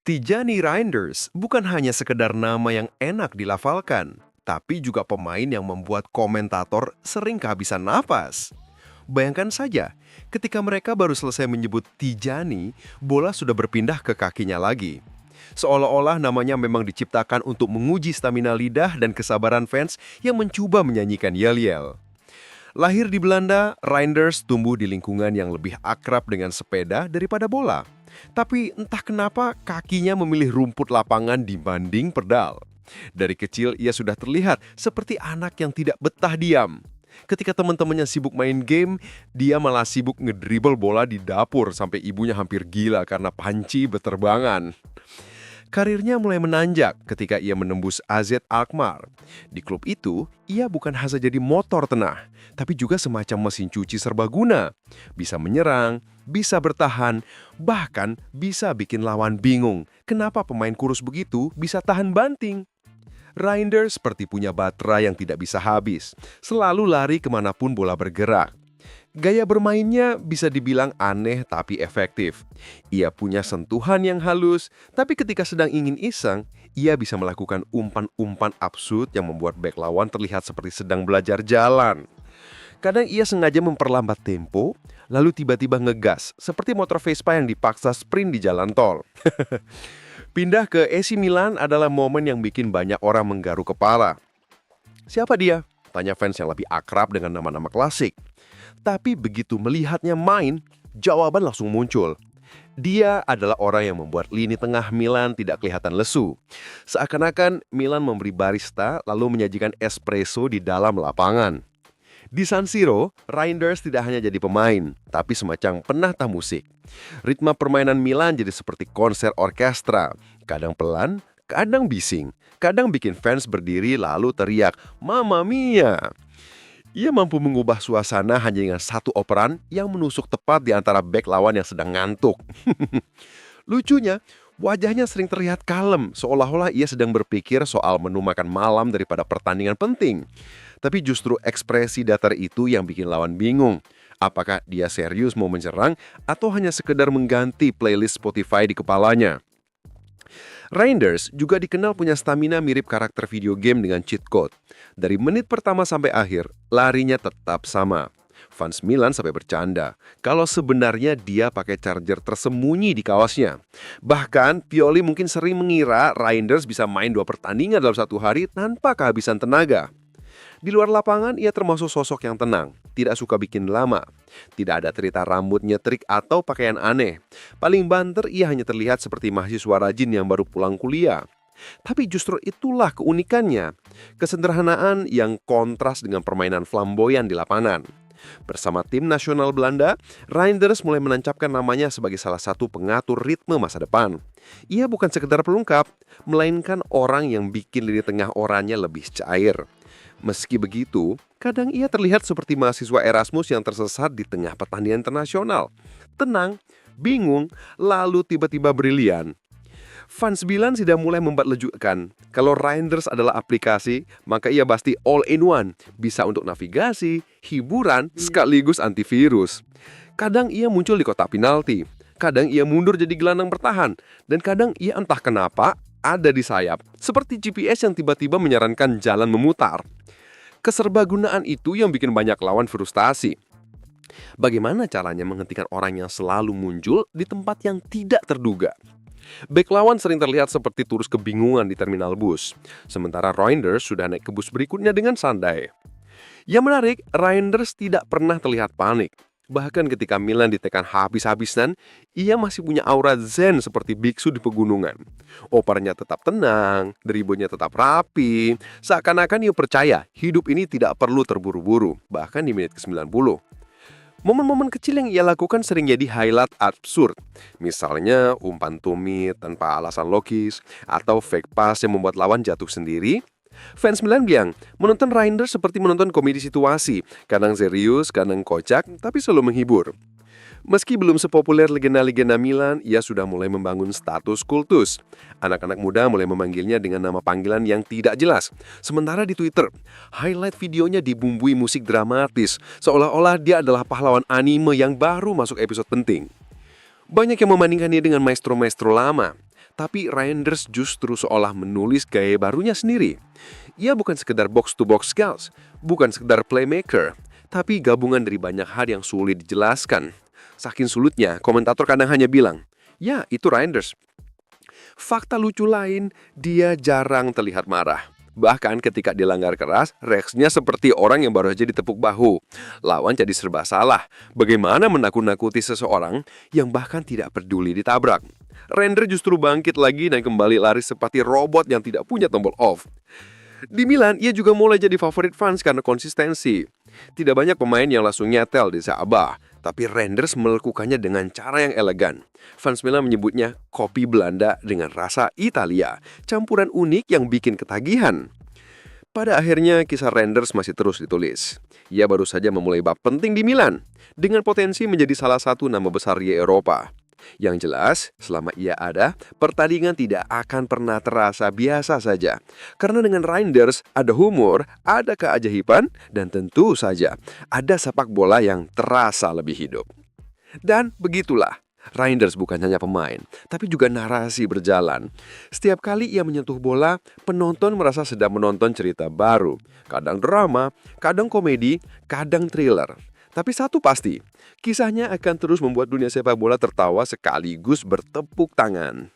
Tijani Reinders bukan hanya sekedar nama yang enak dilafalkan, tapi juga pemain yang membuat komentator sering kehabisan napas. Bayangkan saja, ketika mereka baru selesai menyebut Tijani, bola sudah berpindah ke kakinya lagi. Seolah-olah namanya memang diciptakan untuk menguji stamina lidah dan kesabaran fans yang mencoba menyanyikan yel-yel. Lahir di Belanda, Reinders tumbuh di lingkungan yang lebih akrab dengan sepeda daripada bola. Tapi entah kenapa kakinya memilih rumput lapangan dibanding pedal. Dari kecil ia sudah terlihat seperti anak yang tidak betah diam. Ketika teman-temannya sibuk main game, dia malah sibuk ngedribble bola di dapur sampai ibunya hampir gila karena panci beterbangan. Karirnya mulai menanjak ketika ia menembus AZ Alkmaar. Di klub itu, ia bukan hanya jadi motor tenah, tapi juga semacam mesin cuci serbaguna. Bisa menyerang, bisa bertahan, bahkan bisa bikin lawan bingung. Kenapa pemain kurus begitu bisa tahan banting? Reinders seperti punya baterai yang tidak bisa habis, selalu lari kemanapun bola bergerak. Gaya bermainnya bisa dibilang aneh tapi efektif. Ia punya sentuhan yang halus, tapi ketika sedang ingin iseng, ia bisa melakukan umpan-umpan absurd yang membuat bek lawan terlihat seperti sedang belajar jalan. Kadang ia sengaja memperlambat tempo, lalu tiba-tiba ngegas, seperti motor Vespa yang dipaksa sprint di jalan tol. Pindah ke AC Milan adalah momen yang bikin banyak orang menggaruk kepala. Siapa dia? Tanya fans yang lebih akrab dengan nama-nama klasik. Tapi begitu melihatnya main, jawaban langsung muncul. Dia adalah orang yang membuat lini tengah Milan tidak kelihatan lesu. Seakan-akan Milan memberi barista lalu menyajikan espresso di dalam lapangan. Di San Siro, Reinders tidak hanya jadi pemain, tapi semacam penata musik. Ritme permainan Milan jadi seperti konser orkestra. Kadang pelan, kadang bising, kadang bikin fans berdiri lalu teriak, "Mamma Mia!" Ia mampu mengubah suasana hanya dengan satu operan yang menusuk tepat di antara bek lawan yang sedang ngantuk. Lucunya, wajahnya sering terlihat kalem, seolah-olah ia sedang berpikir soal menu makan malam daripada pertandingan penting. Tapi justru ekspresi datar itu yang bikin lawan bingung. Apakah dia serius mau menyerang atau hanya sekedar mengganti playlist Spotify di kepalanya? Reinders juga dikenal punya stamina mirip karakter video game dengan cheat code. Dari menit pertama sampai akhir, larinya tetap sama. Fans Milan sampai bercanda kalau sebenarnya dia pakai charger tersembunyi di kaosnya. Bahkan Pioli mungkin sering mengira Reinders bisa main 2 pertandingan dalam satu hari tanpa kehabisan tenaga. Di luar lapangan, ia termasuk sosok yang tenang, tidak suka bikin lama. Tidak ada cerita rambut nyetrik atau pakaian aneh. Paling banter, ia hanya terlihat seperti mahasiswa rajin yang baru pulang kuliah. Tapi justru itulah keunikannya, kesederhanaan yang kontras dengan permainan flamboyan di lapangan. Bersama tim nasional Belanda, Reinders mulai menancapkan namanya sebagai salah satu pengatur ritme masa depan. Ia bukan sekedar pelengkap, melainkan orang yang bikin lini tengah oranye lebih cair. Meski begitu, kadang ia terlihat seperti mahasiswa Erasmus yang tersesat di tengah pertandingan internasional. Tenang, bingung, lalu tiba-tiba brilian. Fans Milan sudah mulai memperlejukan. Kalau Reinders adalah aplikasi, maka ia pasti all-in-one. Bisa untuk navigasi, hiburan, sekaligus antivirus. Kadang ia muncul di kotak penalti. Kadang ia mundur jadi gelandang bertahan. Dan kadang ia entah kenapa ada di sayap. Seperti GPS yang tiba-tiba menyarankan jalan memutar. Keserbagunaan itu yang bikin banyak lawan frustasi. Bagaimana caranya menghentikan orang yang selalu muncul di tempat yang tidak terduga? Bek lawan sering terlihat seperti turus kebingungan di terminal bus. Sementara Reinders sudah naik ke bus berikutnya dengan santai. Yang menarik, Reinders tidak pernah terlihat panik. Bahkan ketika Milan ditekan habis-habisan, ia masih punya aura zen seperti biksu di pegunungan. Opernya tetap tenang, dribblenya tetap rapi. Seakan-akan ia percaya hidup ini tidak perlu terburu-buru, bahkan di menit ke-90. Momen-momen kecil yang ia lakukan sering jadi highlight absurd. Misalnya umpan tumit tanpa alasan logis, atau fake pass yang membuat lawan jatuh sendiri. Fans Milan bilang, menonton Reinders seperti menonton komedi situasi. Kadang serius, kadang kocak, tapi selalu menghibur. Meski belum sepopuler legenda-legenda Milan, ia sudah mulai membangun status kultus. Anak-anak muda mulai memanggilnya dengan nama panggilan yang tidak jelas. Sementara di Twitter, highlight videonya dibumbui musik dramatis, seolah-olah dia adalah pahlawan anime yang baru masuk episode penting. Banyak yang membandingkannya dengan maestro-maestro lama. Tapi Reinders justru seolah menulis gaya barunya sendiri. Ia bukan sekedar box-to-box goals, bukan sekedar playmaker, tapi gabungan dari banyak hal yang sulit dijelaskan. Saking sulitnya, komentator kadang hanya bilang, "Ya, itu Reinders." Fakta lucu lain, dia jarang terlihat marah. Bahkan ketika dilanggar keras, reaksinya seperti orang yang baru saja ditepuk bahu. Lawan jadi serba salah. Bagaimana menakut-nakuti seseorang yang bahkan tidak peduli ditabrak. Render justru bangkit lagi dan kembali lari seperti robot yang tidak punya tombol off. Di Milan, ia juga mulai jadi favorit fans karena konsistensi. Tidak banyak pemain yang langsung nyetel di Sabah, tapi Renders melakukannya dengan cara yang elegan. Fans Milan menyebutnya kopi Belanda dengan rasa Italia, campuran unik yang bikin ketagihan. Pada akhirnya, kisah Renders masih terus ditulis. Ia baru saja memulai bab penting di Milan, dengan potensi menjadi salah satu nama besar di Eropa. Yang jelas, selama ia ada, pertandingan tidak akan pernah terasa biasa saja. Karena dengan Reinders ada humor, ada keajaiban, dan tentu saja ada sepak bola yang terasa lebih hidup. Dan begitulah, Reinders bukan hanya pemain, tapi juga narasi berjalan. Setiap kali ia menyentuh bola, penonton merasa sedang menonton cerita baru. Kadang drama, kadang komedi, kadang thriller. Tapi satu pasti, kisahnya akan terus membuat dunia sepak bola tertawa sekaligus bertepuk tangan.